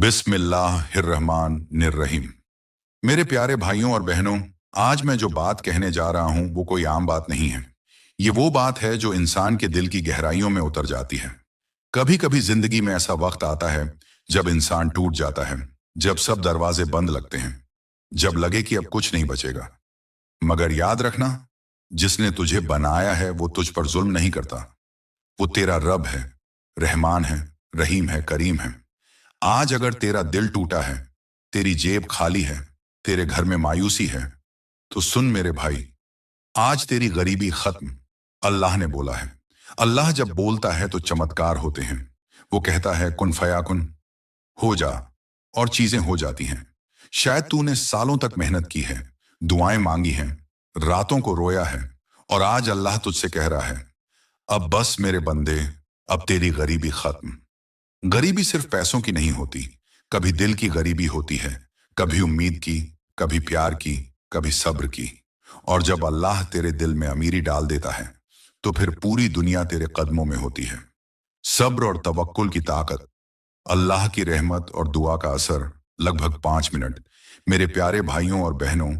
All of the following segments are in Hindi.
बिस्मिल्लाहिर्रहमानिर्रहीम। मेरे प्यारे भाइयों और बहनों, आज मैं जो बात कहने जा रहा हूं वो कोई आम बात नहीं है। ये वो बात है जो इंसान के दिल की गहराइयों में उतर जाती है। कभी कभी जिंदगी में ऐसा वक्त आता है जब इंसान टूट जाता है, जब सब दरवाजे बंद लगते हैं, जब लगे कि अब कुछ नहीं बचेगा। मगर याद रखना, जिसने तुझे बनाया है वो तुझ पर जुल्म नहीं करता। वो तेरा रब है, रहमान है, रहीम है, करीम है। आज अगर तेरा दिल टूटा है, तेरी जेब खाली है, तेरे घर में मायूसी है, तो सुन मेरे भाई, आज तेरी गरीबी खत्म। अल्लाह ने बोला है। अल्लाह जब बोलता है तो चमत्कार होते हैं। वो कहता है कुन फयाकुन, हो जा, और चीजें हो जाती हैं। शायद तूने सालों तक मेहनत की है, दुआएं मांगी हैं, रातों को रोया है, और आज अल्लाह तुझसे कह रहा है, अब बस मेरे बंदे, अब तेरी गरीबी खत्म। गरीबी सिर्फ पैसों की नहीं होती, कभी दिल की गरीबी होती है, कभी उम्मीद की, कभी प्यार की, कभी सब्र की। और जब अल्लाह तेरे दिल में अमीरी डाल देता है, तो फिर पूरी दुनिया तेरे कदमों में होती है। सब्र और तवक्कुल की ताकत, अल्लाह की रहमत और दुआ का असर, लगभग 5 मिनट। मेरे प्यारे भाइयों और बहनों,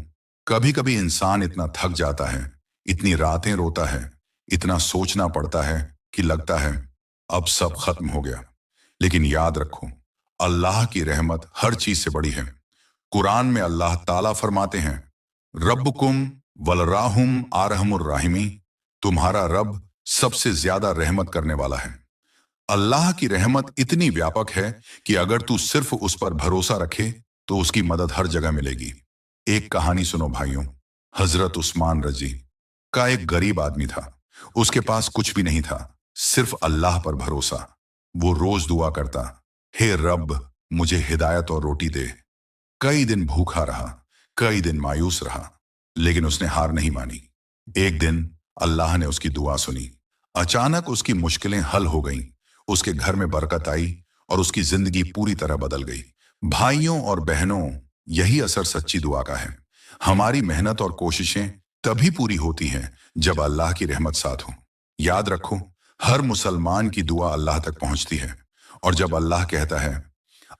कभी कभी इंसान इतना थक जाता है, इतनी रातें रोता है, इतना सोचना पड़ता है कि लगता है अब सब खत्म हो गया। लेकिन याद रखो, अल्लाह की रहमत हर चीज से बड़ी है। कुरान में अल्लाह ताला फरमाते हैं, रब्बुकुम वलराहुम आरहमुर राहिमी, तुम्हारा रब सबसे ज्यादा रहमत करने वाला है। अल्लाह की रहमत इतनी व्यापक है कि अगर तू सिर्फ उस पर भरोसा रखे तो उसकी मदद हर जगह मिलेगी। एक कहानी सुनो भाइयों। हजरत उस्मान रजी का एक गरीब आदमी था। उसके पास कुछ भी नहीं था, सिर्फ अल्लाह पर भरोसा। वो रोज दुआ करता, हे रब, मुझे हिदायत और रोटी दे। कई दिन भूखा रहा, कई दिन मायूस रहा, लेकिन उसने हार नहीं मानी। एक दिन अल्लाह ने उसकी दुआ सुनी। अचानक उसकी मुश्किलें हल हो गईं, उसके घर में बरकत आई और उसकी जिंदगी पूरी तरह बदल गई। भाइयों और बहनों, यही असर सच्ची दुआ का है। हमारी मेहनत और कोशिशें तभी पूरी होती हैं जब अल्लाह की रहमत साथ हो। याद रखो, हर मुसलमान की दुआ अल्लाह तक पहुंचती है। और जब अल्लाह कहता है,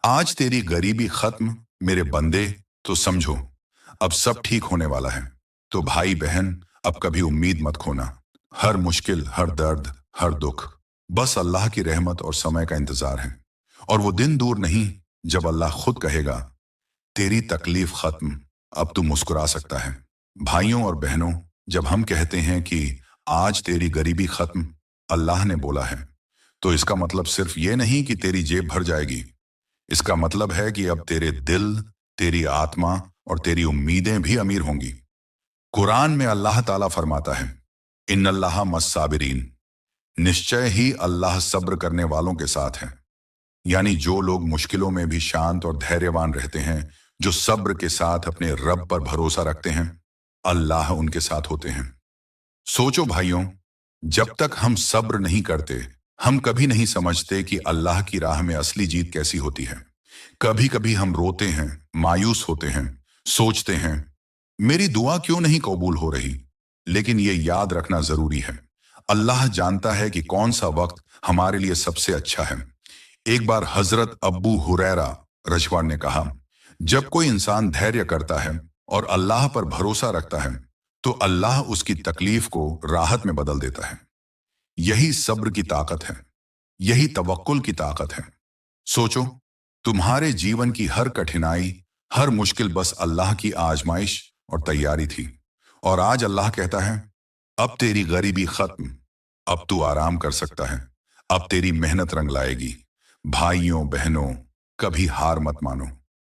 आज तेरी गरीबी खत्म मेरे बंदे, तो समझो अब सब ठीक होने वाला है। तो भाई बहन, अब कभी उम्मीद मत खोना। हर मुश्किल, हर दर्द, हर दुख, बस अल्लाह की रहमत और समय का इंतजार है। और वो दिन दूर नहीं जब अल्लाह खुद कहेगा, तेरी तकलीफ खत्म, अब तू मुस्कुरा सकता है। भाइयों और बहनों, जब हम कहते हैं कि आज तेरी गरीबी खत्म, अल्लाह ने बोला है, तो इसका मतलब सिर्फ ये नहीं कि तेरी जेब भर जाएगी। इसका मतलब है कि अब तेरे दिल, तेरी आत्मा और तेरी उम्मीदें भी अमीर होंगी। कुरान में अल्लाह ताला फरमाता है, इन्नल्लाह मस्साबिरीन, निश्चय ही अल्लाह सब्र करने वालों के साथ है। यानी जो लोग मुश्किलों में भी शांत और धैर्यवान रहते हैं, जो सब्र के साथ अपने रब पर भरोसा रखते हैं, अल्लाह उनके साथ होते हैं। सोचो भाइयों, जब तक हम सब्र नहीं करते, हम कभी नहीं समझते कि अल्लाह की राह में असली जीत कैसी होती है। कभी कभी हम रोते हैं, मायूस होते हैं, सोचते हैं, मेरी दुआ क्यों नहीं कबूल हो रही। लेकिन ये याद रखना जरूरी है, अल्लाह जानता है कि कौन सा वक्त हमारे लिए सबसे अच्छा है। एक बार हजरत अब्बू हुरैरा रजवान ने कहा, जब कोई इंसान धैर्य करता है और अल्लाह पर भरोसा रखता है, तो अल्लाह उसकी तकलीफ को राहत में बदल देता है। यही सब्र की ताकत है, यही तवक्कुल की ताकत है। सोचो, तुम्हारे जीवन की हर कठिनाई, हर मुश्किल बस अल्लाह की आजमाइश और तैयारी थी। और आज अल्लाह कहता है, अब तेरी गरीबी खत्म, अब तू आराम कर सकता है, अब तेरी मेहनत रंग लाएगी। भाइयों बहनों, कभी हार मत मानो,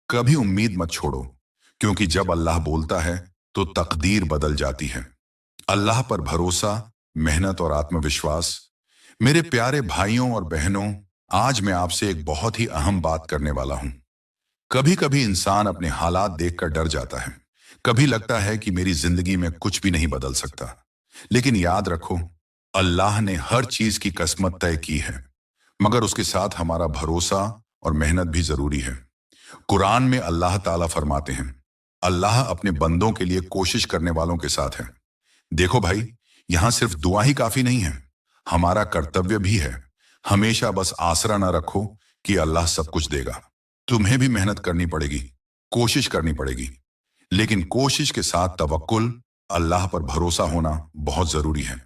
कभी उम्मीद मत छोड़ो, क्योंकि जब अल्लाह बोलता है तो तकदीर बदल जाती है। अल्लाह पर भरोसा, मेहनत और आत्मविश्वास। मेरे प्यारे भाइयों और बहनों, आज मैं आपसे एक बहुत ही अहम बात करने वाला हूं। कभी कभी इंसान अपने हालात देखकर डर जाता है। कभी लगता है कि मेरी जिंदगी में कुछ भी नहीं बदल सकता। लेकिन याद रखो, अल्लाह ने हर चीज की किस्मत तय की है, मगर उसके साथ हमारा भरोसा और मेहनत भी जरूरी है। कुरान में अल्लाह ताला फरमाते हैं, अल्लाह अपने बंदों के लिए कोशिश करने वालों के साथ है। देखो भाई, यहां सिर्फ दुआ ही काफी नहीं है, हमारा कर्तव्य भी है। हमेशा बस आसरा ना रखो कि अल्लाह सब कुछ देगा। तुम्हें भी मेहनत करनी पड़ेगी, कोशिश करनी पड़ेगी, लेकिन कोशिश के साथ तवक्कुल, अल्लाह पर भरोसा होना बहुत जरूरी है।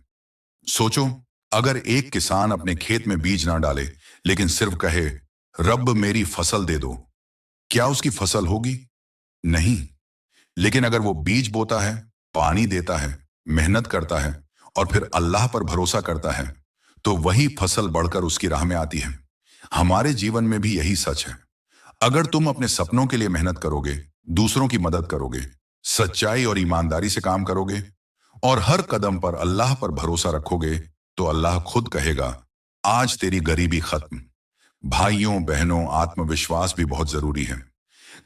सोचो, अगर एक किसान अपने खेत में बीज ना डाले, लेकिन सिर्फ कहे, रब मेरी फसल दे दो, क्या उसकी फसल होगी? नहीं। लेकिन अगर वो बीज बोता है, पानी देता है, मेहनत करता है और फिर अल्लाह पर भरोसा करता है, तो वही फसल बढ़कर उसकी राह में आती है। हमारे जीवन में भी यही सच है। अगर तुम अपने सपनों के लिए मेहनत करोगे, दूसरों की मदद करोगे, सच्चाई और ईमानदारी से काम करोगे और हर कदम पर अल्लाह पर भरोसा रखोगे, तो अल्लाह खुद कहेगा, आज तेरी गरीबी खत्म। भाइयों बहनों, आत्मविश्वास भी बहुत जरूरी है।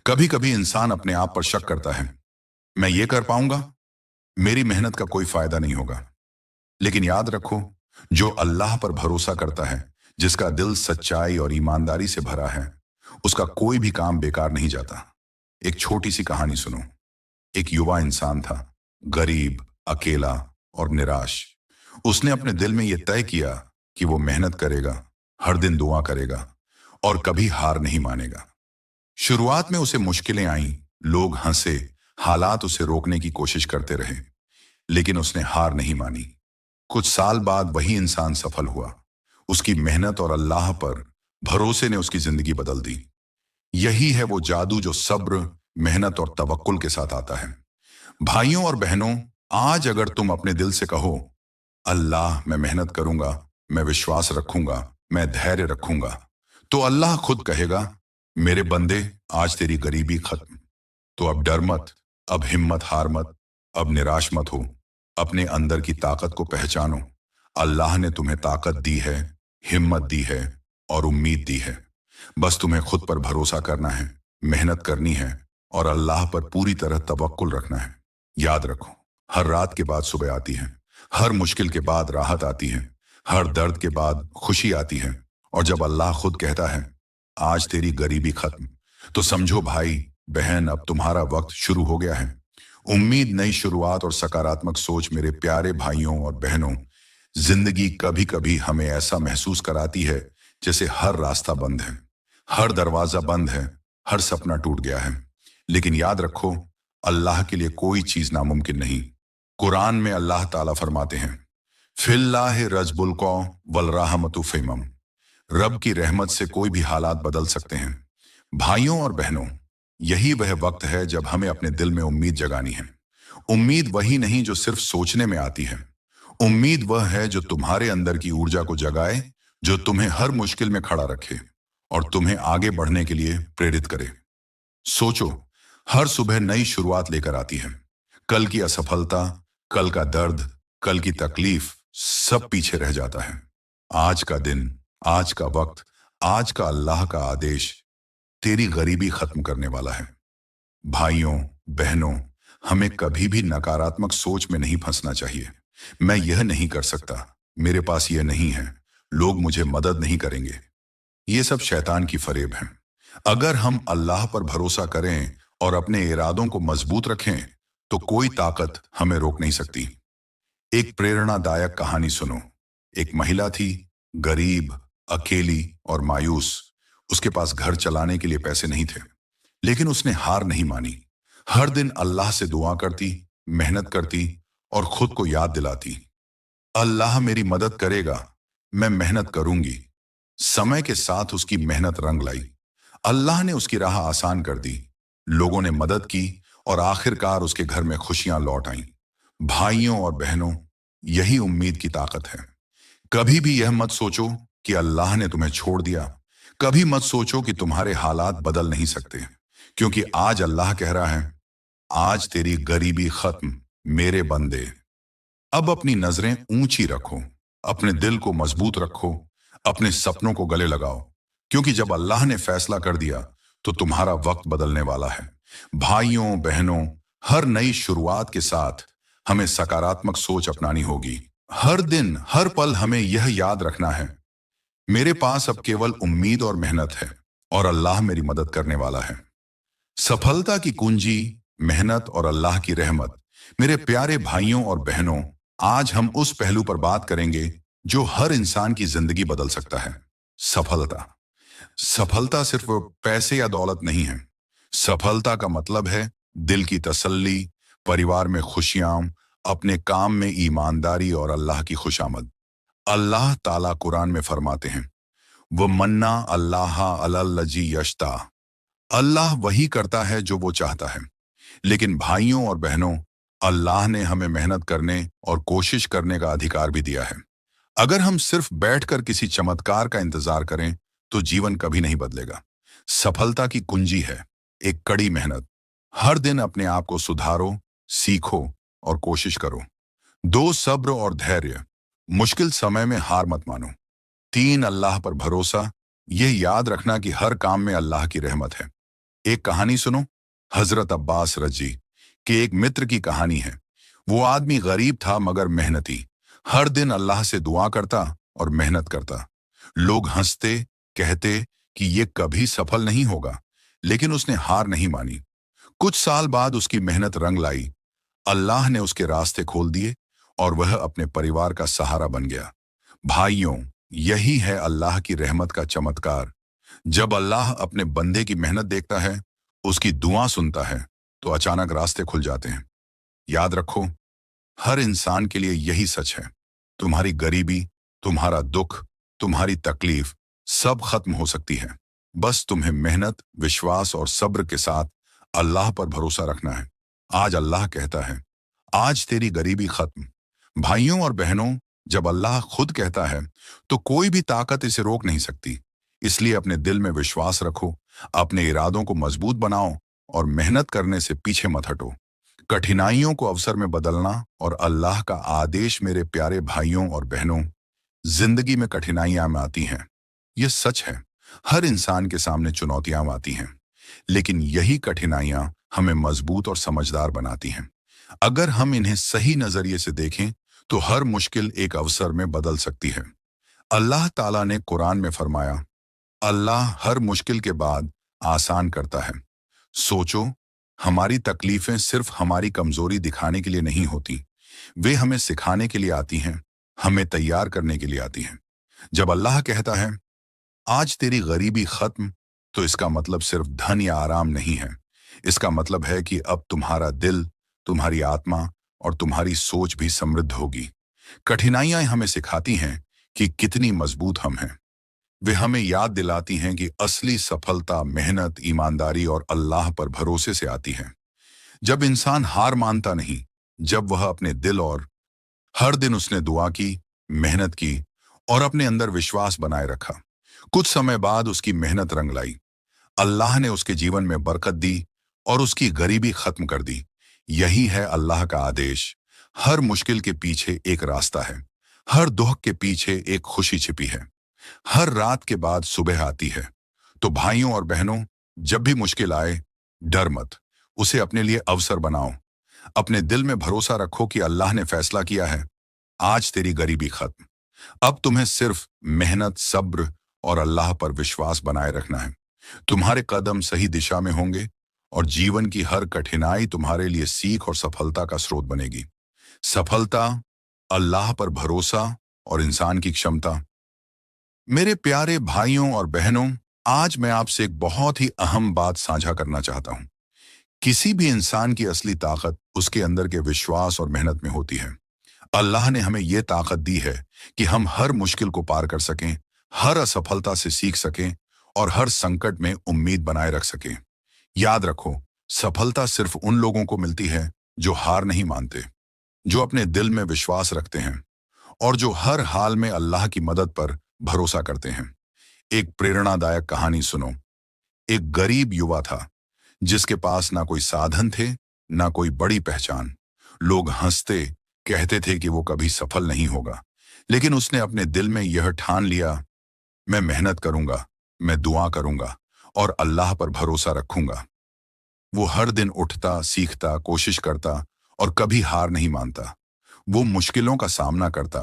कभी कभी इंसान अपने आप पर शक करता है, मैं ये कर पाऊंगा, मेरी मेहनत का कोई फायदा नहीं होगा। लेकिन याद रखो, जो अल्लाह पर भरोसा करता है, जिसका दिल सच्चाई और ईमानदारी से भरा है, उसका कोई भी काम बेकार नहीं जाता। एक छोटी सी कहानी सुनो। एक युवा इंसान था, गरीब, अकेला और निराश। उसने अपने दिल में यह तय किया कि वो मेहनत करेगा, हर दिन दुआ करेगा और कभी हार नहीं मानेगा। शुरुआत में उसे मुश्किलें आईं, लोग हंसे, हालात उसे रोकने की कोशिश करते रहे, लेकिन उसने हार नहीं मानी। कुछ साल बाद वही इंसान सफल हुआ। उसकी मेहनत और अल्लाह पर भरोसे ने उसकी जिंदगी बदल दी। यही है वो जादू जो सब्र, मेहनत और तवक्कुल के साथ आता है। भाइयों और बहनों, आज अगर तुम अपने दिल से कहो, अल्लाह मैं मेहनत करूंगा, मैं विश्वास रखूंगा, मैं धैर्य रखूंगा, तो अल्लाह खुद कहेगा, मेरे बंदे, आज तेरी गरीबी खत्म। तो अब डर मत, अब हिम्मत हार मत, अब निराश मत हो। अपने अंदर की ताकत को पहचानो। अल्लाह ने तुम्हें ताकत दी है, हिम्मत दी है और उम्मीद दी है। बस तुम्हें खुद पर भरोसा करना है, मेहनत करनी है और अल्लाह पर पूरी तरह तवक्कुल रखना है। याद रखो, हर रात के बाद सुबह आती है, हर मुश्किल के बाद राहत आती है, हर दर्द के बाद खुशी आती है। और जब अल्लाह खुद कहता है, आज तेरी गरीबी खत्म, तो समझो भाई बहन, अब तुम्हारा वक्त शुरू हो गया है। उम्मीद, नई शुरुआत और सकारात्मक सोच मेरे प्यारे भाइयों और बहनों, जिंदगी कभी कभी हमें ऐसा महसूस कराती है जैसे हर रास्ता बंद है, हर दरवाजा बंद है, हर सपना टूट गया है। लेकिन याद रखो, अल्लाह के लिए कोई चीज नामुमकिन नहीं। कुरान में अल्लाह ताला फरमाते हैं, फिल्लाह रजबुल कौ वल रहमतु फिमम। रब की रहमत से कोई भी हालात बदल सकते हैं। भाइयों और बहनों, यही वह वक्त है जब हमें अपने दिल में उम्मीद जगानी है। उम्मीद वही नहीं जो सिर्फ सोचने में आती है। उम्मीद वह है जो तुम्हारे अंदर की ऊर्जा को जगाए, जो तुम्हें हर मुश्किल में खड़ा रखे और तुम्हें आगे बढ़ने के लिए प्रेरित करे। सोचो, हर सुबह नई शुरुआत लेकर आती है। कल की असफलता, कल का दर्द, कल की तकलीफ सब पीछे रह जाता है। आज का दिन, आज का वक्त, आज का अल्लाह का आदेश तेरी गरीबी खत्म करने वाला है। भाइयों बहनों, हमें कभी भी नकारात्मक सोच में नहीं फंसना चाहिए। मैं यह नहीं कर सकता, मेरे पास यह नहीं है, लोग मुझे मदद नहीं करेंगे। ये सब शैतान की फरेब है। अगर हम अल्लाह पर भरोसा करें और अपने इरादों को मजबूत रखें, तो कोई ताकत हमें रोक नहीं सकती। एक प्रेरणादायक कहानी सुनो। एक महिला थी, गरीब, अकेली और मायूस। उसके पास घर चलाने के लिए पैसे नहीं थे, लेकिन उसने हार नहीं मानी। हर दिन अल्लाह से दुआ करती, मेहनत करती और खुद को याद दिलाती, अल्लाह मेरी मदद करेगा, मैं मेहनत करूंगी। समय के साथ उसकी मेहनत रंग लाई। अल्लाह ने उसकी राह आसान कर दी। लोगों ने मदद की और आखिरकार उसके घर में खुशियां लौट आईं। भाइयों और बहनों, यही उम्मीद की ताकत है। कभी भी यह मत सोचो कि अल्लाह ने तुम्हें छोड़ दिया। कभी मत सोचो कि तुम्हारे हालात बदल नहीं सकते, क्योंकि आज अल्लाह कह रहा है, आज तेरी गरीबी खत्म मेरे बंदे। अब अपनी नजरें ऊंची रखो, अपने दिल को मजबूत रखो, अपने सपनों को गले लगाओ, क्योंकि जब अल्लाह ने फैसला कर दिया तो तुम्हारा वक्त बदलने वाला है। भाइयों बहनों, हर नई शुरुआत के साथ हमें सकारात्मक सोच अपनानी होगी। हर दिन, हर पल हमें यह याद रखना है, मेरे पास अब केवल उम्मीद और मेहनत है और अल्लाह मेरी मदद करने वाला है। सफलता की कुंजी मेहनत और अल्लाह की रहमत। मेरे प्यारे भाइयों और बहनों, आज हम उस पहलू पर बात करेंगे जो हर इंसान की जिंदगी बदल सकता है, सफलता। सफलता सिर्फ पैसे या दौलत नहीं है। सफलता का मतलब है दिल की तसल्ली, परिवार में खुशियां, अपने काम में ईमानदारी और अल्लाह की खुशामद। अल्लाह ताला कुरान में फरमाते हैं, वो मन्ना अल्लाह अलल्लजी यश्ता। अल्लाह वही करता है जो वो चाहता है। लेकिन भाइयों और बहनों, अल्लाह ने हमें मेहनत करने और कोशिश करने का अधिकार भी दिया है। अगर हम सिर्फ बैठकर किसी चमत्कार का इंतजार करें तो जीवन कभी नहीं बदलेगा। सफलता की कुंजी है एक कड़ी मेहनत। हर दिन अपने आप को सुधारो, सीखो और कोशिश करो। दो, सब्र और धैर्य। मुश्किल समय में हार मत मानो। तीन, अल्लाह पर भरोसा। यह याद रखना कि हर काम में अल्लाह की रहमत है। एक कहानी सुनो, हजरत अब्बास रजी के एक मित्र की कहानी है। वो आदमी गरीब था मगर मेहनती। हर दिन अल्लाह से दुआ करता और मेहनत करता। लोग हंसते, कहते कि ये कभी सफल नहीं होगा, लेकिन उसने हार नहीं मानी। कुछ साल बाद उसकी मेहनत रंग लाई। अल्लाह ने उसके रास्ते खोल दिए और वह अपने परिवार का सहारा बन गया। भाइयों, यही है अल्लाह की रहमत का चमत्कार। जब अल्लाह अपने बंदे की मेहनत देखता है, उसकी दुआ सुनता है, तो अचानक रास्ते खुल जाते हैं। याद रखो, हर इंसान के लिए यही सच है। तुम्हारी गरीबी, तुम्हारा दुख, तुम्हारी तकलीफ सब खत्म हो सकती है। बस तुम्हें मेहनत, विश्वास और सब्र के साथ अल्लाह पर भरोसा रखना है। आज अल्लाह कहता है, आज तेरी गरीबी खत्म। भाइयों और बहनों, जब अल्लाह खुद कहता है तो कोई भी ताकत इसे रोक नहीं सकती। इसलिए अपने दिल में विश्वास रखो, अपने इरादों को मजबूत बनाओ और मेहनत करने से पीछे मत हटो। कठिनाइयों को अवसर में बदलना और अल्लाह का आदेश। मेरे प्यारे भाइयों और बहनों, जिंदगी में कठिनाइयां में आती हैं, ये सच है। हर इंसान के सामने चुनौतियां आती हैं, लेकिन यही कठिनाइयां हमें मजबूत और समझदार बनाती हैं। अगर हम इन्हें सही नजरिए से देखें तो हर मुश्किल एक अवसर में बदल सकती है। अल्लाह ताला ने कुरान में फरमाया, अल्लाह हर मुश्किल के बाद आसान करता है। सोचो, हमारी तकलीफें सिर्फ हमारी कमजोरी दिखाने के लिए नहीं होती, वे हमें सिखाने के लिए आती हैं, हमें तैयार करने के लिए आती हैं। जब अल्लाह कहता है, आज तेरी गरीबी खत्म, तो इसका मतलब सिर्फ धन या आराम नहीं है। इसका मतलब है कि अब तुम्हारा दिल, तुम्हारी आत्मा और तुम्हारी सोच भी समृद्ध होगी। कठिनाइयां हमें सिखाती हैं कि कितनी मजबूत हम हैं। वे हमें याद दिलाती हैं कि असली सफलता मेहनत, ईमानदारी और अल्लाह पर भरोसे से आती है। जब इंसान हार मानता नहीं, जब वह अपने दिल और हर दिन उसने दुआ की, मेहनत की और अपने अंदर विश्वास बनाए रखा, कुछ समय बाद उसकी मेहनत रंग लाई। अल्लाह ने उसके जीवन में बरकत दी और उसकी गरीबी खत्म कर दी। यही है अल्लाह का आदेश। हर मुश्किल के पीछे एक रास्ता है, हर दुख के पीछे एक खुशी छिपी है। हर रात के बाद सुबह आती है। तो भाइयों और बहनों, जब भी मुश्किल आए, डर मत, उसे अपने लिए अवसर बनाओ। अपने दिल में भरोसा रखो कि अल्लाह ने फैसला किया है, आज तेरी गरीबी खत्म। अब तुम्हें सिर्फ मेहनत, सब्र और अल्लाह पर विश्वास बनाए रखना है। तुम्हारे कदम सही दिशा में होंगे और जीवन की हर कठिनाई तुम्हारे लिए सीख और सफलता का स्रोत बनेगी। सफलता, अल्लाह पर भरोसा और इंसान की क्षमता। मेरे प्यारे भाइयों और बहनों, आज मैं आपसे एक बहुत ही अहम बात साझा करना चाहता हूं। किसी भी इंसान की असली ताकत उसके अंदर के विश्वास और मेहनत में होती है। अल्लाह ने हमें यह ताकत दी है कि हम हर मुश्किल को पार कर सकें, हर असफलता से सीख सकें और हर संकट में उम्मीद बनाए रख सकें। याद रखो, सफलता सिर्फ उन लोगों को मिलती है जो हार नहीं मानते, जो अपने दिल में विश्वास रखते हैं और जो हर हाल में अल्लाह की मदद पर भरोसा करते हैं। एक प्रेरणादायक कहानी सुनो। एक गरीब युवा था जिसके पास ना कोई साधन थे, ना कोई बड़ी पहचान। लोग हंसते, कहते थे कि वो कभी सफल नहीं होगा, लेकिन उसने अपने दिल में यह ठान लिया, मैं मेहनत करूंगा, मैं दुआ करूंगा और अल्लाह पर भरोसा रखूंगा। वो हर दिन उठता, सीखता, कोशिश करता और कभी हार नहीं मानता। वो मुश्किलों का सामना करता,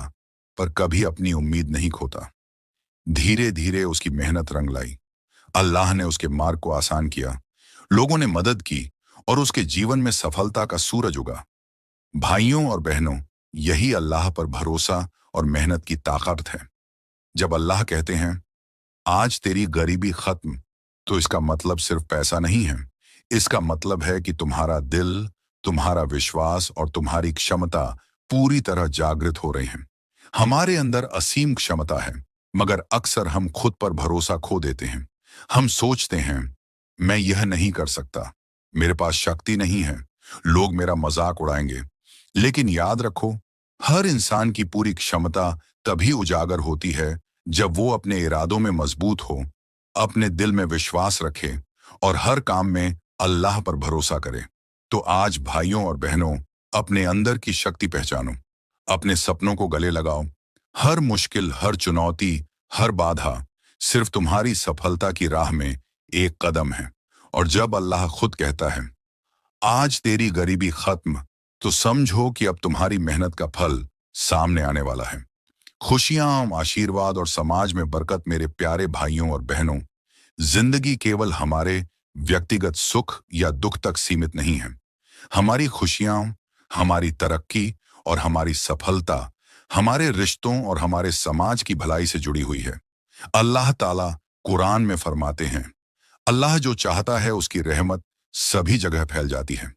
पर कभी अपनी उम्मीद नहीं खोता। धीरे धीरे उसकी मेहनत रंग लाई। अल्लाह ने उसके मार्ग को आसान किया, लोगों ने मदद की और उसके जीवन में सफलता का सूरज उगा। भाइयों और बहनों, यही अल्लाह पर भरोसा और मेहनत की ताकत है। जब अल्लाह कहते हैं, आज तेरी गरीबी खत्म, तो इसका मतलब सिर्फ पैसा नहीं है। इसका मतलब है कि तुम्हारा दिल, तुम्हारा विश्वास और तुम्हारी क्षमता पूरी तरह जागृत हो रहे हैं। हमारे अंदर असीम क्षमता है, मगर अक्सर हम खुद पर भरोसा खो देते हैं। हम सोचते हैं, मैं यह नहीं कर सकता, मेरे पास शक्ति नहीं है, लोग मेरा मजाक उड़ाएंगे। लेकिन याद रखो, हर इंसान की पूरी क्षमता तभी उजागर होती है जब वो अपने इरादों में मजबूत हो, अपने दिल में विश्वास रखे और हर काम में अल्लाह पर भरोसा करे। तो आज भाइयों और बहनों, अपने अंदर की शक्ति पहचानो, अपने सपनों को गले लगाओ। हर मुश्किल, हर चुनौती, हर बाधा सिर्फ तुम्हारी सफलता की राह में एक कदम है। और जब अल्लाह खुद कहता है, आज तेरी गरीबी खत्म, तो समझो कि अब तुम्हारी मेहनत का फल सामने आने वाला है। खुशियां, आशीर्वाद और समाज में बरकत। मेरे प्यारे भाइयों और बहनों, जिंदगी केवल हमारे व्यक्तिगत सुख या दुख तक सीमित नहीं है। हमारी खुशियां, हमारी तरक्की और हमारी सफलता हमारे रिश्तों और हमारे समाज की भलाई से जुड़ी हुई है। अल्लाह ताला कुरान में फरमाते हैं, अल्लाह जो चाहता है उसकी रहमत सभी जगह फैल जाती है।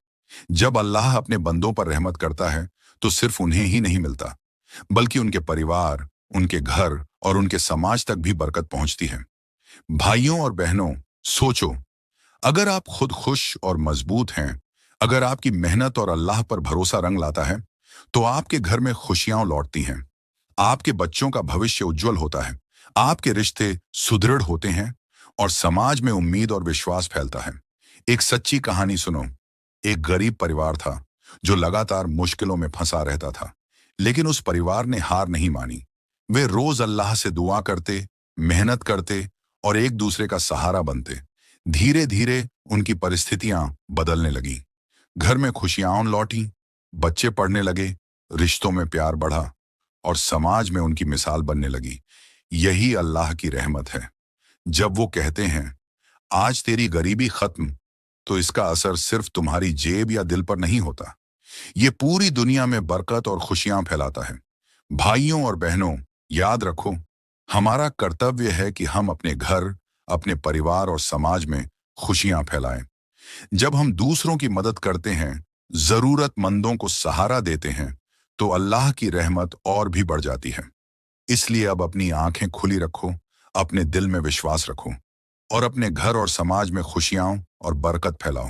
जब अल्लाह अपने बंदों पर रहमत करता है, तो सिर्फ उन्हें ही नहीं मिलता, बल्कि उनके परिवार, उनके घर और उनके समाज तक भी बरकत पहुंचती है। भाइयों और बहनों, सोचो, अगर आप खुद खुश और मजबूत हैं, अगर आपकी मेहनत और अल्लाह पर भरोसा रंग लाता है, तो आपके घर में खुशियां लौटती हैं, आपके बच्चों का भविष्य उज्जवल होता है, आपके रिश्ते सुदृढ़ होते हैं और समाज में उम्मीद और विश्वास फैलता है। एक सच्ची कहानी सुनो। एक गरीब परिवार था जो लगातार मुश्किलों में फंसा रहता था, लेकिन उस परिवार ने हार नहीं मानी। वे रोज अल्लाह से दुआ करते, मेहनत करते और एक दूसरे का सहारा बनते। धीरे धीरे उनकी परिस्थितियां बदलने लगी। घर में खुशियां लौटी, बच्चे पढ़ने लगे, रिश्तों में प्यार बढ़ा और समाज में उनकी मिसाल बनने लगी। यही अल्लाह की रहमत है। जब वो कहते हैं, आज तेरी गरीबी खत्म, तो इसका असर सिर्फ तुम्हारी जेब या दिल पर नहीं होता, ये पूरी दुनिया में बरकत और खुशियां फैलाता है। भाइयों और बहनों, याद रखो, हमारा कर्तव्य है कि हम अपने घर, अपने परिवार और समाज में खुशियां फैलाएं। जब हम दूसरों की मदद करते हैं, जरूरतमंदों को सहारा देते हैं, तो अल्लाह की रहमत और भी बढ़ जाती है। इसलिए अब अपनी आंखें खुली रखो, अपने दिल में विश्वास रखो और अपने घर और समाज में खुशियां और बरकत फैलाओ।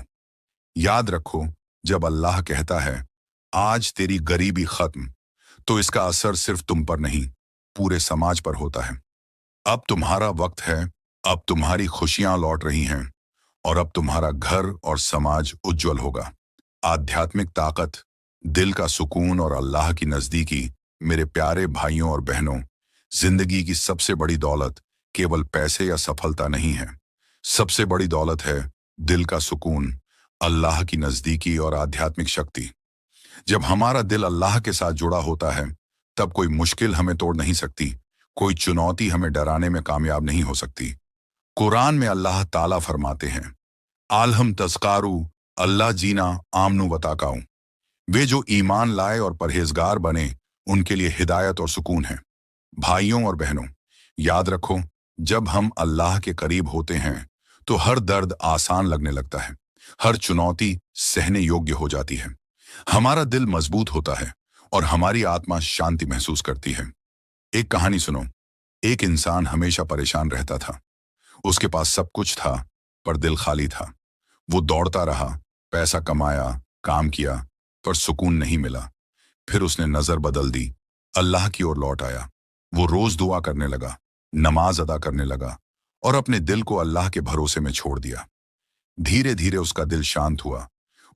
याद रखो, जब अल्लाह कहता है, आज तेरी गरीबी खत्म, तो इसका असर सिर्फ तुम पर नहीं, पूरे समाज पर होता है। अब तुम्हारा वक्त है, अब तुम्हारी खुशियां लौट रही हैं और अब तुम्हारा घर और समाज उज्जवल होगा। आध्यात्मिक ताकत, दिल का सुकून और अल्लाह की नजदीकी। मेरे प्यारे भाइयों और बहनों, जिंदगी की सबसे बड़ी दौलत केवल पैसे या सफलता नहीं है। सबसे बड़ी दौलत है दिल का सुकून, अल्लाह की नजदीकी और आध्यात्मिक शक्ति। जब हमारा दिल अल्लाह के साथ जुड़ा होता है, तब कोई मुश्किल हमें तोड़ नहीं सकती, कोई चुनौती हमें डराने में कामयाब नहीं हो सकती। कुरान में अल्लाह ताला फरमाते हैं, आलहम तस्कारू अल्लाह जीना आमनु वताकाऊ। वे जो ईमान लाए और परहेजगार बने, उनके लिए हिदायत और सुकून है। भाइयों और बहनों, याद रखो, जब हम अल्लाह के करीब होते हैं, तो हर दर्द आसान लगने लगता है, हर चुनौती सहने योग्य हो जाती है। हमारा दिल मजबूत होता है और हमारी आत्मा शांति महसूस करती है। एक कहानी सुनो। एक इंसान हमेशा परेशान रहता था। उसके पास सब कुछ था, पर दिल खाली था। वो दौड़ता रहा, पैसा कमाया, काम किया, पर सुकून नहीं मिला। फिर उसने नजर बदल दी, अल्लाह की ओर लौट आया। वो रोज दुआ करने लगा, नमाज अदा करने लगा और अपने दिल को अल्लाह के भरोसे में छोड़ दिया। धीरे धीरे उसका दिल शांत हुआ,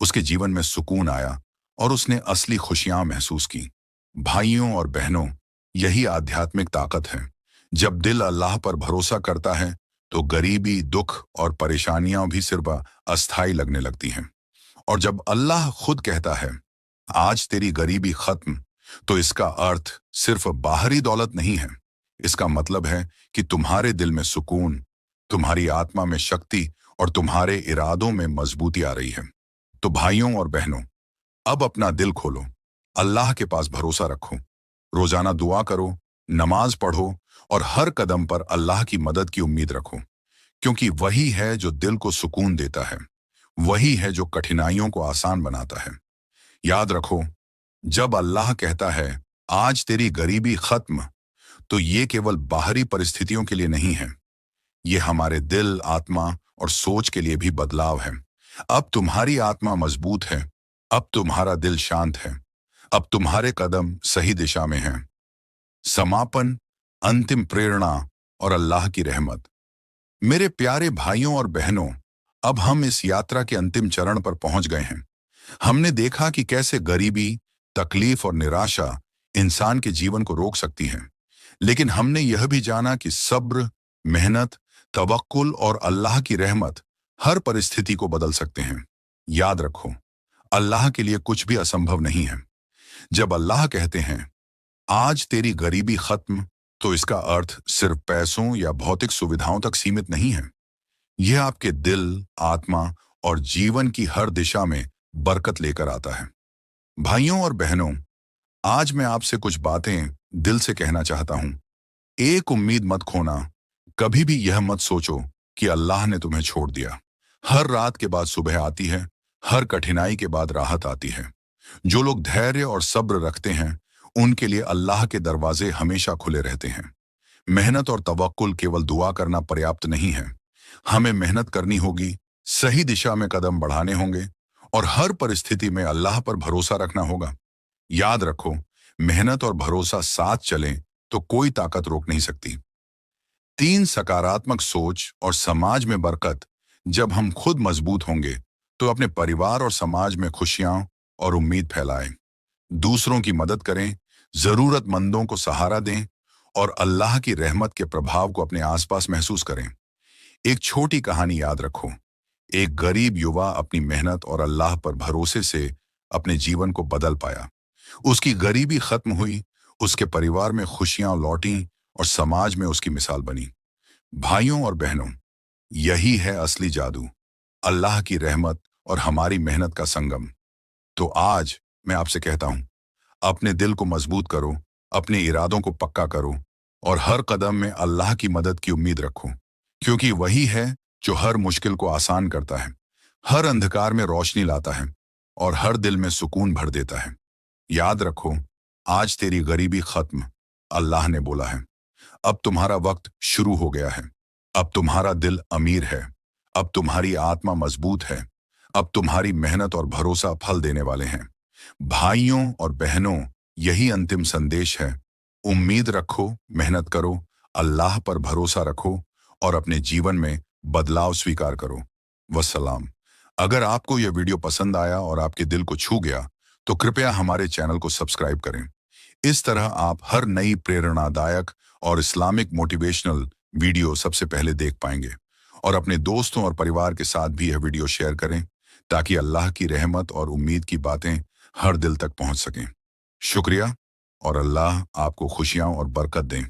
उसके जीवन में सुकून आया और उसने असली खुशियां महसूस की। भाइयों और बहनों, यही आध्यात्मिक ताकत है। जब दिल अल्लाह पर भरोसा करता है, तो गरीबी, दुख और परेशानियां भी सिर्फ अस्थायी लगने लगती हैं। और जब अल्लाह खुद कहता है, आज तेरी गरीबी खत्म, तो इसका अर्थ सिर्फ बाहरी दौलत नहीं है। इसका मतलब है कि तुम्हारे दिल में सुकून, तुम्हारी आत्मा में शक्ति और तुम्हारे इरादों में मजबूती आ रही है। तो भाइयों और बहनों, अब अपना दिल खोलो, अल्लाह के पास भरोसा रखो, रोजाना दुआ करो, नमाज पढ़ो और हर कदम पर अल्लाह की मदद की उम्मीद रखो, क्योंकि वही है जो दिल को सुकून देता है, वही है जो कठिनाइयों को आसान बनाता है। याद रखो, जब अल्लाह कहता है आज तेरी गरीबी खत्म, तो ये केवल बाहरी परिस्थितियों के लिए नहीं है, ये हमारे दिल, आत्मा और सोच के लिए भी बदलाव है। अब तुम्हारी आत्मा मजबूत है, अब तुम्हारा दिल शांत है, अब तुम्हारे कदम सही दिशा में हैं। समापन, अंतिम प्रेरणा और अल्लाह की रहमत। मेरे प्यारे भाइयों और बहनों, अब हम इस यात्रा के अंतिम चरण पर पहुंच गए हैं। हमने देखा कि कैसे गरीबी, तकलीफ और निराशा इंसान के जीवन को रोक सकती हैं। लेकिन हमने यह भी जाना कि सब्र, मेहनत, तवक्कुल और अल्लाह की रहमत हर परिस्थिति को बदल सकते हैं। याद रखो, अल्लाह के लिए कुछ भी असंभव नहीं है। जब अल्लाह कहते हैं आज तेरी गरीबी खत्म, तो इसका अर्थ सिर्फ पैसों या भौतिक सुविधाओं तक सीमित नहीं है। यह आपके दिल, आत्मा और जीवन की हर दिशा में बरकत लेकर आता है। भाइयों और बहनों, आज मैं आपसे कुछ बातें दिल से कहना चाहता हूं। एक उम्मीद मत खोना, कभी भी यह मत सोचो कि अल्लाह ने तुम्हें छोड़ दिया। हर रात के बाद सुबह आती है, हर कठिनाई के बाद राहत आती है। जो लोग धैर्य और सब्र रखते हैं, उनके लिए अल्लाह के दरवाजे हमेशा खुले रहते हैं। मेहनत और तवक्कुल केवल दुआ करना पर्याप्त नहीं है। हमें मेहनत करनी होगी, सही दिशा में कदम बढ़ाने होंगे और हर परिस्थिति में अल्लाह पर भरोसा रखना होगा। याद रखो, मेहनत और भरोसा साथ चलें तो कोई ताकत रोक नहीं सकती। तीन, सकारात्मक सोच और समाज में बरकत। जब हम खुद मजबूत होंगे, तो अपने परिवार और समाज में खुशियां और उम्मीद फैलाएं। दूसरों की मदद करें, जरूरतमंदों को सहारा दें और अल्लाह की रहमत के प्रभाव को अपने आसपास महसूस करें। एक छोटी कहानी याद रखो। एक गरीब युवा अपनी मेहनत और अल्लाह पर भरोसे से अपने जीवन को बदल पाया। उसकी गरीबी खत्म हुई, उसके परिवार में खुशियां लौटी और समाज में उसकी मिसाल बनी। भाइयों और बहनों, यही है असली जादू, अल्लाह की रहमत और हमारी मेहनत का संगम। तो आज मैं आपसे कहता हूं, अपने दिल को मजबूत करो, अपने इरादों को पक्का करो और हर कदम में अल्लाह की मदद की उम्मीद रखो, क्योंकि वही है जो हर मुश्किल को आसान करता है, हर अंधकार में रोशनी लाता है और हर दिल में सुकून भर देता है। याद रखो, आज तेरी गरीबी खत्म, अल्लाह ने बोला है। अब तुम्हारा वक्त शुरू हो गया है। अब तुम्हारा दिल अमीर है, अब तुम्हारी आत्मा मजबूत है, अब तुम्हारी मेहनत और भरोसा फल देने वाले हैं। भाइयों और बहनों, यही अंतिम संदेश है। उम्मीद रखो, मेहनत करो, अल्लाह पर भरोसा रखो और अपने जीवन में बदलाव स्वीकार करो। वस्सलाम। अगर आपको यह वीडियो पसंद आया और आपके दिल को छू गया, तो कृपया हमारे चैनल को सब्सक्राइब करें। इस तरह आप हर नई प्रेरणादायक और इस्लामिक मोटिवेशनल वीडियो सबसे पहले देख पाएंगे। और अपने दोस्तों और परिवार के साथ भी यह वीडियो शेयर करें, ताकि अल्लाह की रहमत और उम्मीद की बातें हर दिल तक पहुंच सकें। शुक्रिया और अल्लाह आपको खुशियां और बरकत दें।